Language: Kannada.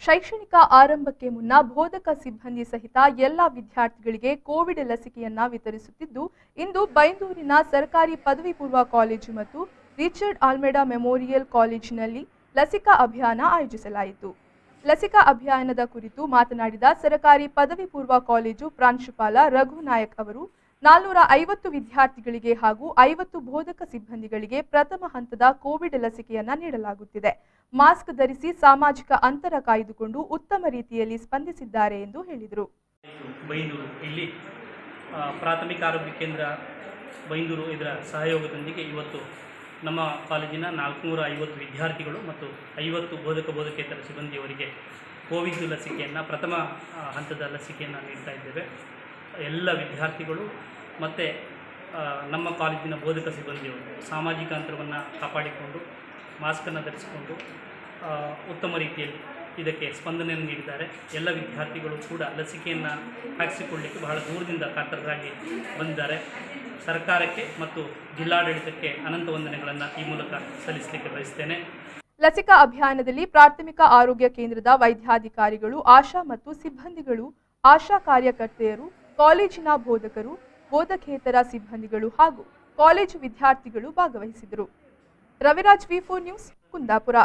ಶೈಕ್ಷಣಿಕ ಆರಂಭಕ್ಕೆ ಮುನ್ನ ಬೋಧಕ ಸಿಬ್ಬಂದಿ ಸಹಿತ ಎಲ್ಲ ವಿದ್ಯಾರ್ಥಿಗಳಿಗೆ ಕೋವಿಡ್ ಲಸಿಕೆಯನ್ನ ವಿತರಿಸುತ್ತಿದ್ದು, ಇಂದು ಬೈಂದೂರಿನ ಸರ್ಕಾರಿ ಪದವಿ ಪೂರ್ವ ಕಾಲೇಜು ಮತ್ತು ರಿಚರ್ಡ್ ಆಲ್ಮೆಡಾ ಮೆಮೋರಿಯಲ್ ಕಾಲೇಜಿನಲ್ಲಿ ಲಸಿಕಾ ಅಭಿಯಾನ ಆಯೋಜಿಸಲಾಯಿತು. ಲಸಿಕಾ ಅಭಿಯಾನದ ಕುರಿತು ಮಾತನಾಡಿದ ಸರ್ಕಾರಿ ಪದವಿ ಪೂರ್ವ ಕಾಲೇಜು ಪ್ರಾಂಶುಪಾಲ ರಘುನಾಯಕ್ ಅವರು, 450 ವಿದ್ಯಾರ್ಥಿಗಳಿಗೆ ಹಾಗೂ 50 ಬೋಧಕ ಸಿಬ್ಬಂದಿಗಳಿಗೆ ಪ್ರಥಮ ಹಂತದ ಕೋವಿಡ್ ಲಸಿಕೆಯನ್ನ ನೀಡಲಾಗುತ್ತಿದೆ. ಮಾಸ್ಕ್ ಧರಿಸಿ ಸಾಮಾಜಿಕ ಅಂತರ ಕಾಯ್ದುಕೊಂಡು ಉತ್ತಮ ರೀತಿಯಲ್ಲಿ ಸ್ಪಂದಿಸಿದ್ದಾರೆ ಎಂದು ಹೇಳಿದರು. ಬೈಂದೂರು ಇಲ್ಲಿ ಪ್ರಾಥಮಿಕ ಆರೋಗ್ಯ ಕೇಂದ್ರ ಬೈಂದೂರು ಇದರ ಸಹಯೋಗದೊಂದಿಗೆ ಇವತ್ತು ನಮ್ಮ ಕಾಲೇಜಿನ 450 ವಿದ್ಯಾರ್ಥಿಗಳು ಮತ್ತು 50 ಬೋಧಕೇತರ ಸಿಬ್ಬಂದಿಯವರಿಗೆ ಕೋವಿಡ್ ಲಸಿಕೆಯನ್ನು ಪ್ರಥಮ ಹಂತದ ಲಸಿಕೆಯನ್ನು ನೀಡ್ತಾ ಇದ್ದೇವೆ. ಎಲ್ಲ ವಿದ್ಯಾರ್ಥಿಗಳು ಮತ್ತು ನಮ್ಮ ಕಾಲೇಜಿನ ಬೋಧಕ ಸಿಬ್ಬಂದಿಯವರು ಸಾಮಾಜಿಕ ಅಂತರವನ್ನು ಕಾಪಾಡಿಕೊಂಡು ಮಾಸ್ಕನ್ನು ಧರಿಸಿಕೊಂಡು ಉತ್ತಮ ರೀತಿಯಲ್ಲಿ ಇದಕ್ಕೆ ಸ್ಪಂದನೆಯನ್ನು ನೀಡಿದ್ದಾರೆ. ಎಲ್ಲ ವಿದ್ಯಾರ್ಥಿಗಳು ಕೂಡ ಲಸಿಕೆಯನ್ನು ಹಾಕಿಸಿಕೊಳ್ಳಲಿಕ್ಕೆ ಬಹಳ ದೂರದಿಂದ ಕಾತರರಾಗಿ ಬಂದಿದ್ದಾರೆ. ಸರ್ಕಾರಕ್ಕೆ ಮತ್ತು ಜಿಲ್ಲಾಡಳಿತಕ್ಕೆ ಅನಂತ ವಂದನೆಗಳನ್ನು ಈ ಮೂಲಕ ಸಲ್ಲಿಸಲಿಕ್ಕೆ ಬಯಸ್ತೇನೆ. ಲಸಿಕಾ ಅಭಿಯಾನದಲ್ಲಿ ಪ್ರಾಥಮಿಕ ಆರೋಗ್ಯ ಕೇಂದ್ರದ ವೈದ್ಯಾಧಿಕಾರಿಗಳು, ಆಶಾ ಮತ್ತು ಸಿಬ್ಬಂದಿಗಳು, ಆಶಾ ಕಾರ್ಯಕರ್ತೆಯರು, ಕಾಲೇಜಿನ ಬೋಧಕರು, ಬೋಧಕೇತರ ಸಿಬ್ಬಂದಿಗಳು ಹಾಗೂ ಕಾಲೇಜು ವಿದ್ಯಾರ್ಥಿಗಳು ಭಾಗವಹಿಸಿದರು. Raviraj, V4 news, Kundapura.